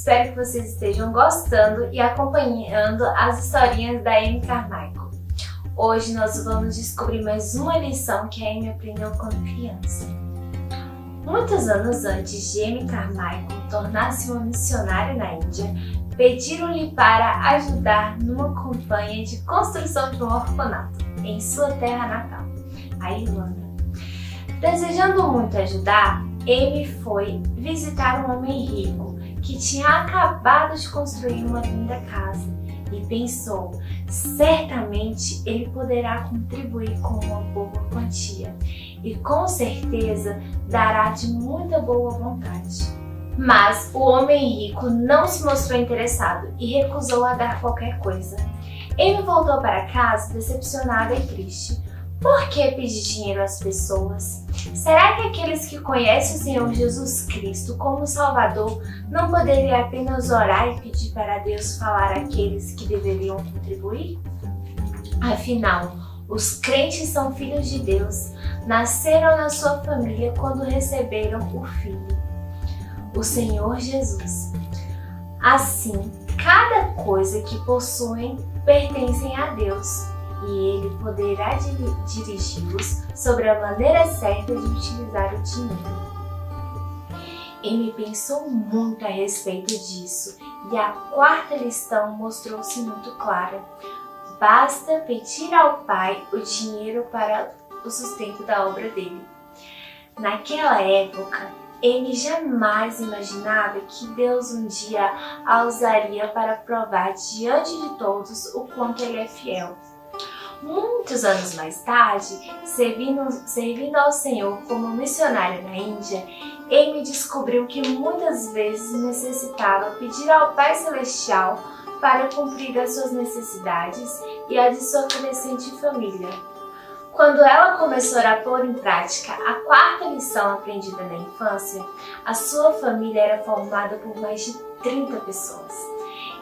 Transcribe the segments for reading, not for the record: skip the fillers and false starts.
Espero que vocês estejam gostando e acompanhando as historinhas da Amy Carmichael. Hoje nós vamos descobrir mais uma lição que a Amy aprendeu quando criança. Muitos anos antes de Amy Carmichael tornar-se uma missionária na Índia, pediram-lhe para ajudar numa campanha de construção de um orfanato em sua terra natal, a Irlanda. Desejando muito ajudar, Amy foi visitar um homem rico que tinha acabado de construir uma linda casa e pensou, certamente ele poderá contribuir com uma boa quantia e com certeza dará de muita boa vontade. Mas o homem rico não se mostrou interessado e recusou a dar qualquer coisa. Amy voltou para casa decepcionada e triste. Por que pedir dinheiro às pessoas? Será que aqueles que conhecem o Senhor Jesus Cristo como Salvador não poderiam apenas orar e pedir para Deus falar àqueles que deveriam contribuir? Afinal, os crentes são filhos de Deus, nasceram na sua família quando receberam o Filho, o Senhor Jesus. Assim, cada coisa que possuem pertencem a Deus. E Ele poderá dirigi-los sobre a maneira certa de utilizar o dinheiro. Amy pensou muito a respeito disso e a quarta lição mostrou-se muito clara. Basta pedir ao Pai o dinheiro para o sustento da obra dele. Naquela época, Amy jamais imaginava que Deus um dia a usaria para provar diante de todos o quanto Ele é fiel. Muitos anos mais tarde, servindo ao Senhor como missionária na Índia, Amy descobriu que muitas vezes necessitava pedir ao Pai Celestial para cumprir as suas necessidades e a de sua crescente família. Quando ela começou a pôr em prática a quarta lição aprendida na infância, a sua família era formada por mais de 30 pessoas,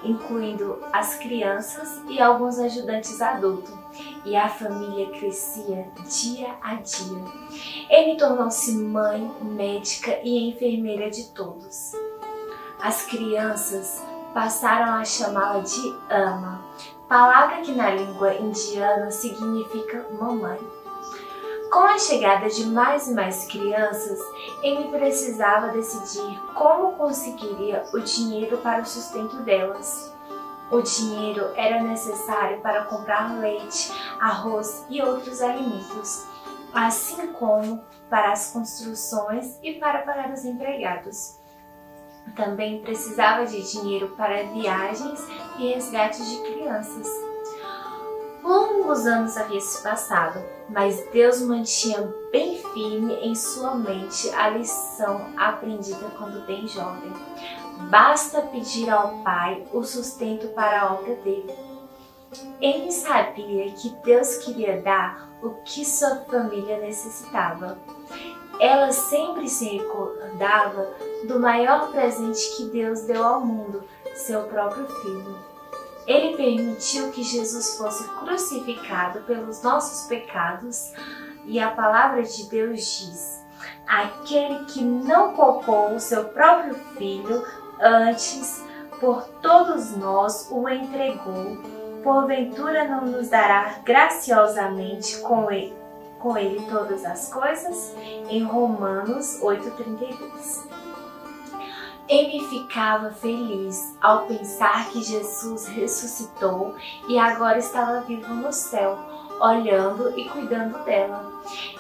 incluindo as crianças e alguns ajudantes adultos. E a família crescia dia a dia. Amy tornou-se mãe, médica e enfermeira de todos. As crianças passaram a chamá-la de Ama, palavra que na língua indiana significa mamãe. Com a chegada de mais e mais crianças, Amy precisava decidir como conseguiria o dinheiro para o sustento delas. O dinheiro era necessário para comprar leite, arroz e outros alimentos, assim como para as construções e para pagar os empregados. Também precisava de dinheiro para viagens e resgates de crianças. Longos anos haviam se passado, mas Deus mantinha bem firme em sua mente a lição aprendida quando bem jovem. Basta pedir ao Pai o sustento para a obra dele. Amy sabia que Deus queria dar o que sua família necessitava. Ela sempre se recordava do maior presente que Deus deu ao mundo, seu próprio Filho. Ele permitiu que Jesus fosse crucificado pelos nossos pecados e a palavra de Deus diz: aquele que não poupou o seu próprio Filho, antes por todos nós o entregou, porventura não nos dará graciosamente com ele todas as coisas? Em Romanos 8,32. Amy ficava feliz ao pensar que Jesus ressuscitou e agora estava vivo no céu, olhando e cuidando dela.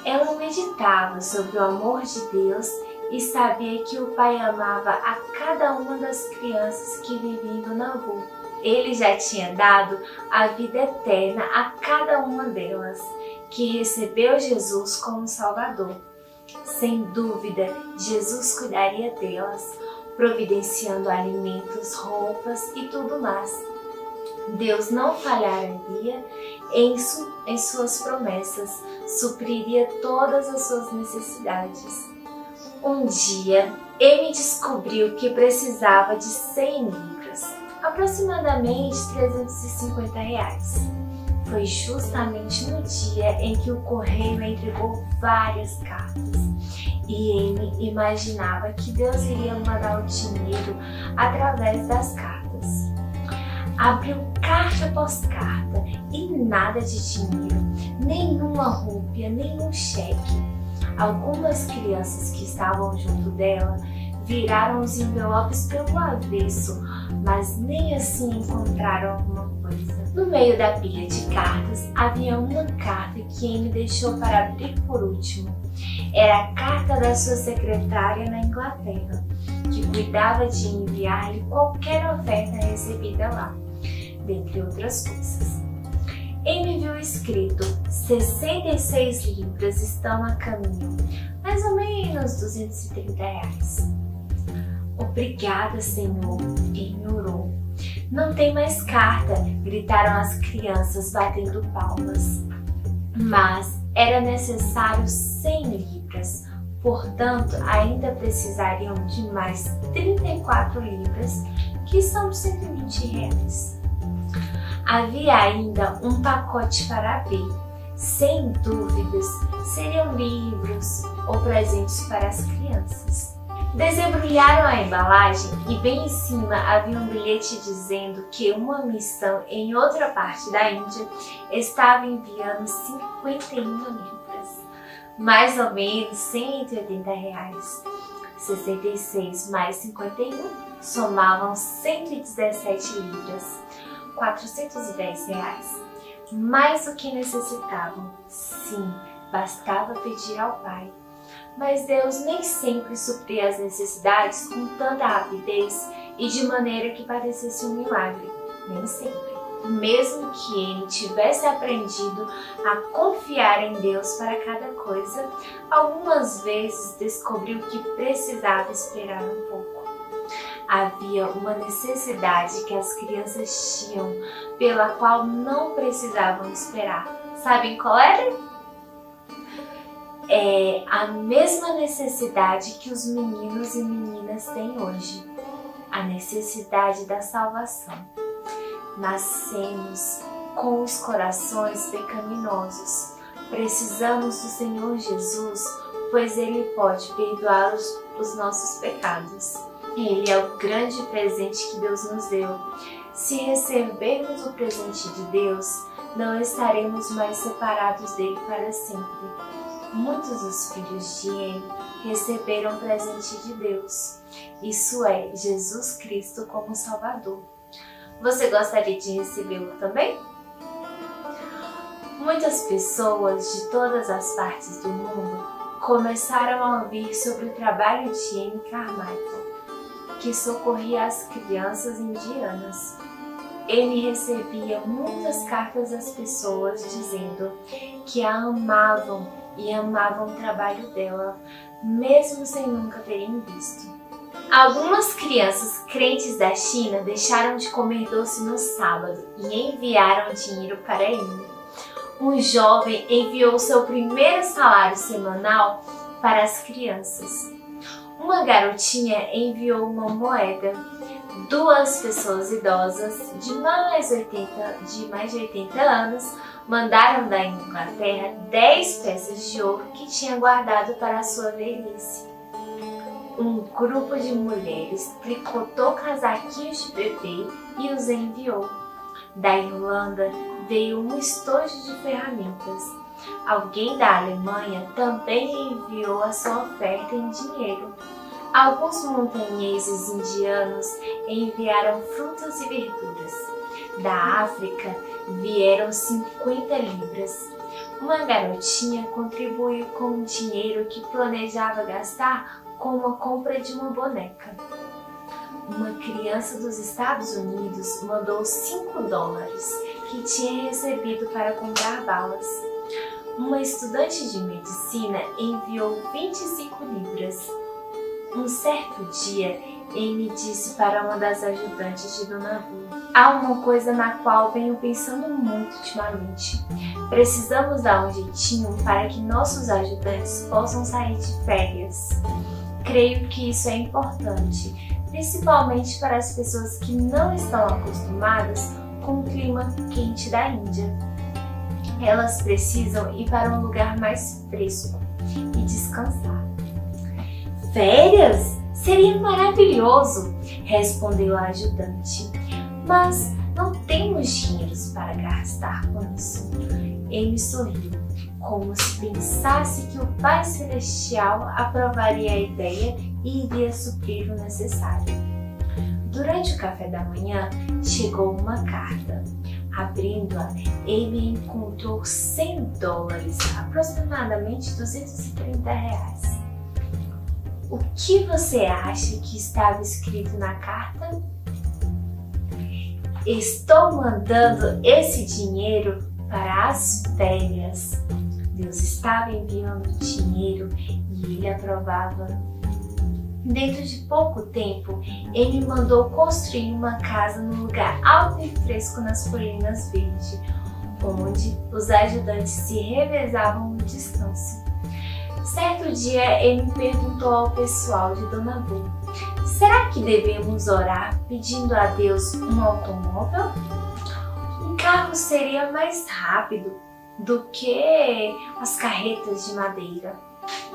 Ela meditava sobre o amor de Deus e sabia que o Pai amava a cada uma das crianças que viviam em Nauvoo. Ele já tinha dado a vida eterna a cada uma delas, que recebeu Jesus como Salvador. Sem dúvida, Jesus cuidaria delas, providenciando alimentos, roupas e tudo mais. Deus não falharia em suas promessas, supriria todas as suas necessidades. Um dia, Amy descobriu que precisava de 100 libras, aproximadamente R$350. Foi justamente no dia em que o correio entregou várias cartas e Amy imaginava que Deus iria mandar o dinheiro através das cartas. Abriu carta após carta e nada de dinheiro, nenhuma rúpia, nenhum cheque. Algumas crianças que estavam junto dela viraram os envelopes pelo avesso, mas nem assim encontraram alguma coisa. No meio da pilha de cartas havia uma carta que Amy deixou para abrir por último. Era a carta da sua secretária na Inglaterra, que cuidava de enviar-lhe qualquer oferta recebida lá, dentre outras coisas. Amy viu escrito: 66 libras estão a caminho, mais ou menos R$230. Obrigada, Senhor, Amy orou. Não tem mais carta, gritaram as crianças batendo palmas. Mas era necessário 100 libras, portanto ainda precisariam de mais 34 libras, que são R$120. Havia ainda um pacote para abrir. Sem dúvidas, seriam livros ou presentes para as crianças. Desembrulharam a embalagem e bem em cima havia um bilhete dizendo que uma missão em outra parte da Índia estava enviando 51 libras, mais ou menos R$180. 66 mais 51 somavam 117 libras, R$410. Mais do que necessitavam. Sim, bastava pedir ao Pai. Mas Deus nem sempre supria as necessidades com tanta rapidez e de maneira que parecesse um milagre. Nem sempre. Mesmo que Amy tivesse aprendido a confiar em Deus para cada coisa, algumas vezes descobriu que precisava esperar um pouco. Havia uma necessidade que as crianças tinham, pela qual não precisavam esperar. Sabem qual era? É a mesma necessidade que os meninos e meninas têm hoje. A necessidade da salvação. Nascemos com os corações pecaminosos. Precisamos do Senhor Jesus, pois Ele pode perdoar os nossos pecados. Ele é o grande presente que Deus nos deu. Se recebermos o presente de Deus, não estaremos mais separados dele para sempre. Muitos dos filhos de Amy receberam o presente de Deus. Isso é, Jesus Cristo como Salvador. Você gostaria de recebê-lo também? Muitas pessoas de todas as partes do mundo começaram a ouvir sobre o trabalho de Amy Carmichael, que socorria as crianças indianas. Amy recebia muitas cartas das pessoas dizendo que a amavam e amavam o trabalho dela, mesmo sem nunca terem visto. Algumas crianças crentes da China deixaram de comer doce no sábado e enviaram dinheiro para Amy. Um jovem enviou seu primeiro salário semanal para as crianças. Uma garotinha enviou uma moeda. Duas pessoas idosas de mais de 80 anos mandaram da Inglaterra 10 peças de ouro que tinha guardado para a sua velhice. Um grupo de mulheres tricotou casaquinhos de bebê e os enviou. Da Irlanda veio um estojo de ferramentas. Alguém da Alemanha também enviou a sua oferta em dinheiro. Alguns montanheses indianos enviaram frutas e verduras. Da África vieram 50 libras. Uma garotinha contribuiu com o dinheiro que planejava gastar com uma compra de uma boneca. Uma criança dos Estados Unidos mandou $5 que tinha recebido para comprar balas. Uma estudante de medicina enviou 25 libras. Um certo dia, Amy disse para uma das ajudantes de Dona Wu: há uma coisa na qual venho pensando muito ultimamente. Precisamos dar um jeitinho para que nossos ajudantes possam sair de férias. Creio que isso é importante, principalmente para as pessoas que não estão acostumadas com o clima quente da Índia. Elas precisam ir para um lugar mais fresco e descansar. Férias? Seria maravilhoso, respondeu a ajudante. Mas não temos dinheiro para gastar com isso. Amy sorriu, como se pensasse que o Pai Celestial aprovaria a ideia e iria suprir o necessário. Durante o café da manhã, chegou uma carta. Abrindo-a, Amy encontrou $100, aproximadamente R$230. O que você acha que estava escrito na carta? Estou mandando esse dinheiro para as férias. Deus estava enviando dinheiro e ele aprovava. Dentro de pouco tempo, ele mandou construir uma casa num lugar alto e fresco nas colinas verdes, onde os ajudantes se revezavam no descanso. Certo dia, ele perguntou ao pessoal de Dona Bu: será que devemos orar pedindo a Deus um automóvel? Um carro seria mais rápido do que as carretas de madeira.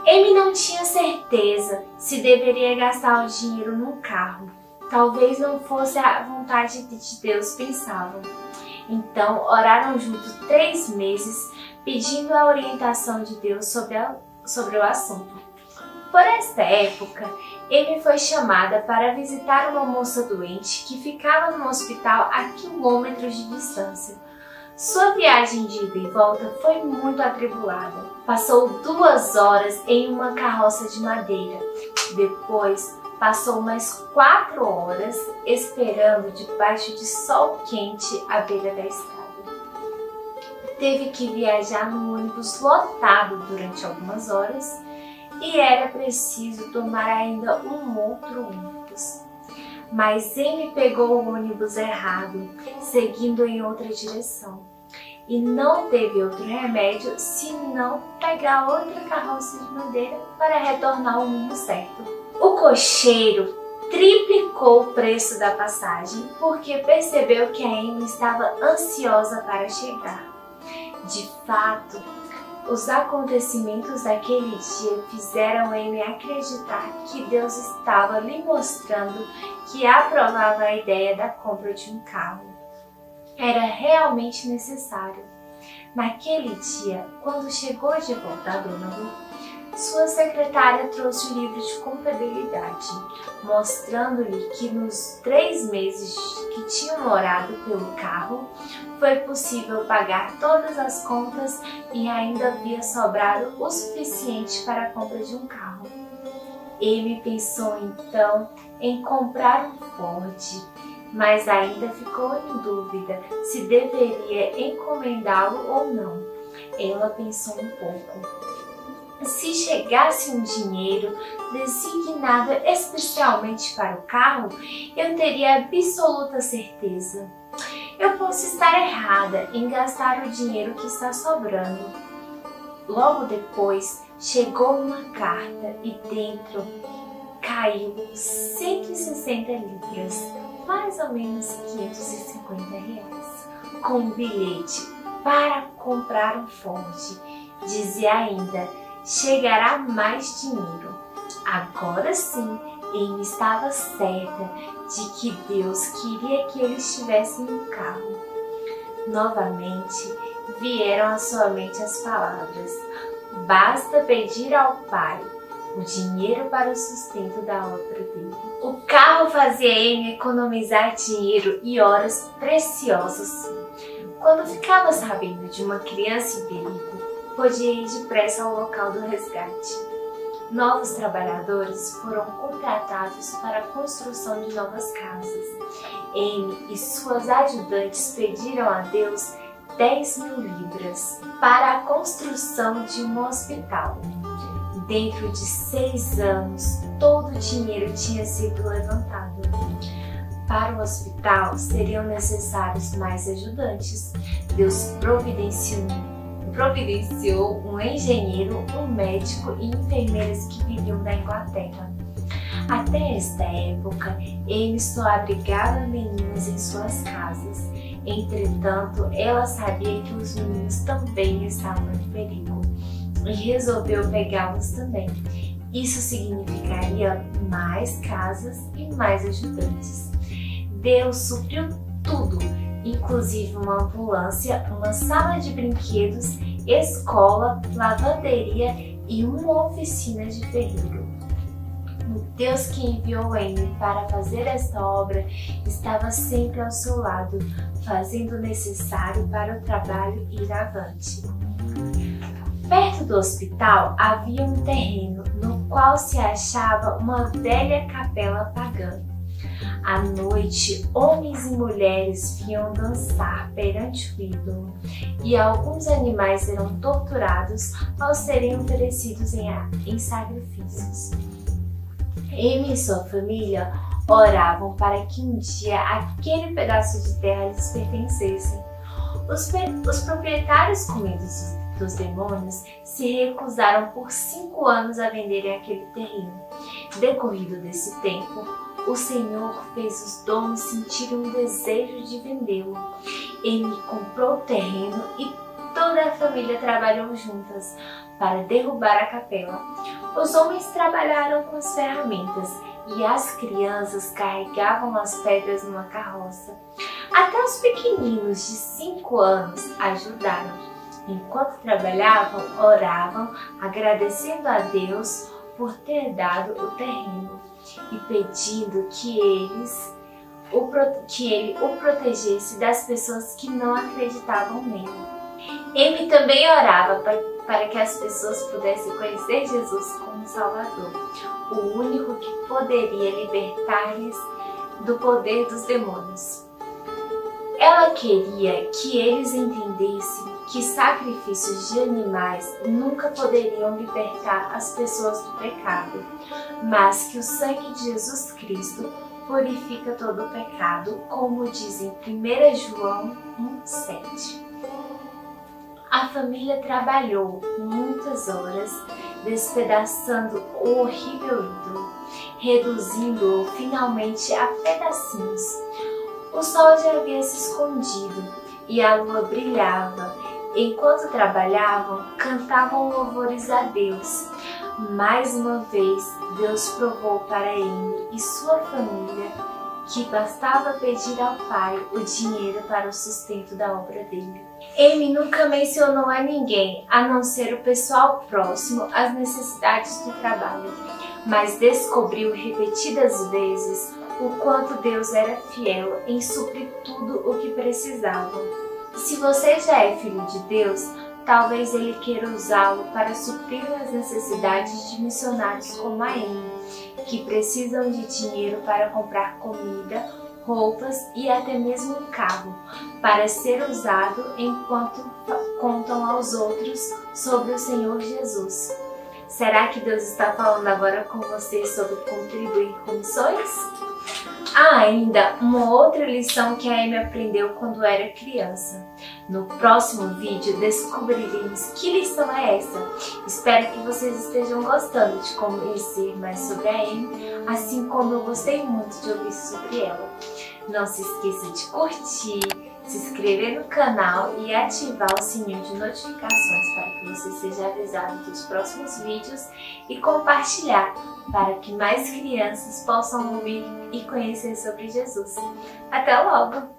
Amy não tinha certeza se deveria gastar o dinheiro num carro. Talvez não fosse a vontade de Deus, pensavam. Então, oraram juntos 3 meses, pedindo a orientação de Deus sobre o assunto. Por esta época, Amy foi chamada para visitar uma moça doente que ficava no hospital a quilômetros de distância. Sua viagem de ida e volta foi muito atribulada. Passou 2 horas em uma carroça de madeira. Depois, passou mais 4 horas esperando debaixo de sol quente à beira da estrada. Teve que viajar num ônibus lotado durante algumas horas e era preciso tomar ainda um outro ônibus. Mas Amy pegou o ônibus errado, seguindo em outra direção. E não teve outro remédio senão pegar outra carroça de madeira para retornar ao rumo certo. O cocheiro triplicou o preço da passagem porque percebeu que a Amy estava ansiosa para chegar. De fato, os acontecimentos daquele dia fizeram Amy acreditar que Deus estava lhe mostrando que aprovava a ideia da compra de um carro. Era realmente necessário. Naquele dia, quando chegou de volta a Dona Lu, sua secretária trouxe o livro de contabilidade, mostrando-lhe que nos 3 meses que tinham morado pelo carro, foi possível pagar todas as contas e ainda havia sobrado o suficiente para a compra de um carro. Amy pensou então em comprar um Ford, mas ainda ficou em dúvida se deveria encomendá-lo ou não. Ela pensou um pouco. Se chegasse um dinheiro designado especialmente para o carro, eu teria absoluta certeza. Eu posso estar errada em gastar o dinheiro que está sobrando. Logo depois, chegou uma carta e dentro caiu 160 libras, mais ou menos R$550, com um bilhete para comprar um Ford. Dizia ainda: chegará mais dinheiro. Agora sim, Amy estava certa de que Deus queria que eles tivessem um carro. Novamente vieram à sua mente as palavras: basta pedir ao Pai o dinheiro para o sustento da obra dele. O carro fazia Amy economizar dinheiro e horas preciosas. Quando ficava sabendo de uma criança em perigo, podia ir depressa ao local do resgate. Novos trabalhadores foram contratados para a construção de novas casas. Amy e suas ajudantes pediram a Deus 10.000 libras para a construção de um hospital. Dentro de 6 anos, todo o dinheiro tinha sido levantado. Para o hospital seriam necessários mais ajudantes. Deus providenciou um engenheiro, um médico e enfermeiras que vinham da Inglaterra. Até esta época, Amy só abrigava meninas em suas casas. Entretanto, ela sabia que os meninos também estavam em perigo e resolveu pegá-los também. Isso significaria mais casas e mais ajudantes. Deus supriu tudo, inclusive uma ambulância, uma sala de brinquedos, escola, lavanderia e uma oficina de ferreiro. O Deus que enviou Amy para fazer esta obra estava sempre ao seu lado, fazendo o necessário para o trabalho ir avante. Perto do hospital havia um terreno no qual se achava uma velha capela pagã. À noite, homens e mulheres vinham dançar perante o ídolo e alguns animais eram torturados ao serem oferecidos em sacrifícios. Amy e sua família oravam para que um dia aquele pedaço de terra lhes pertencesse. Os proprietários com medo dos demônios se recusaram por 5 anos a venderem aquele terreno. Decorrido desse tempo, o Senhor fez os donos sentirem um desejo de vendê-lo. Amy comprou o terreno e toda a família trabalhou juntas para derrubar a capela. Os homens trabalharam com as ferramentas e as crianças carregavam as pedras numa carroça. Até os pequeninos de 5 anos ajudaram. Enquanto trabalhavam, oravam, agradecendo a Deus por ter dado o terreno e pedindo que ele o protegesse das pessoas que não acreditavam nele. Amy também orava para que as pessoas pudessem conhecer Jesus como Salvador, o único que poderia libertar-lhes do poder dos demônios. Ela queria que eles entendessem que sacrifícios de animais nunca poderiam libertar as pessoas do pecado, mas que o sangue de Jesus Cristo purifica todo o pecado, como diz em 1 João 1,7. A família trabalhou muitas horas despedaçando o horrível ídolo, reduzindo-o finalmente a pedacinhos. O sol já havia se escondido e a lua brilhava. Enquanto trabalhavam, cantavam louvores a Deus. Mais uma vez, Deus provou para Amy e sua família que bastava pedir ao Pai o dinheiro para o sustento da obra dele. Amy nunca mencionou a ninguém, a não ser o pessoal próximo, as necessidades do trabalho, mas descobriu repetidas vezes o quanto Deus era fiel em suprir tudo o que precisavam. Se você já é filho de Deus, talvez Ele queira usá-lo para suprir as necessidades de missionários como a Amy, que precisam de dinheiro para comprar comida, roupas e até mesmo um carro, para ser usado enquanto contam aos outros sobre o Senhor Jesus. Será que Deus está falando agora com você sobre contribuir com missões? Há ainda uma outra lição que a Amy aprendeu quando era criança. No próximo vídeo descobriremos que lição é essa. Espero que vocês estejam gostando de conhecer mais sobre a Amy, assim como eu gostei muito de ouvir sobre ela. Não se esqueça de curtir, se inscrever no canal e ativar o sininho de notificações para que você seja avisado dos próximos vídeos e compartilhar para que mais crianças possam ouvir e conhecer sobre Jesus. Até logo!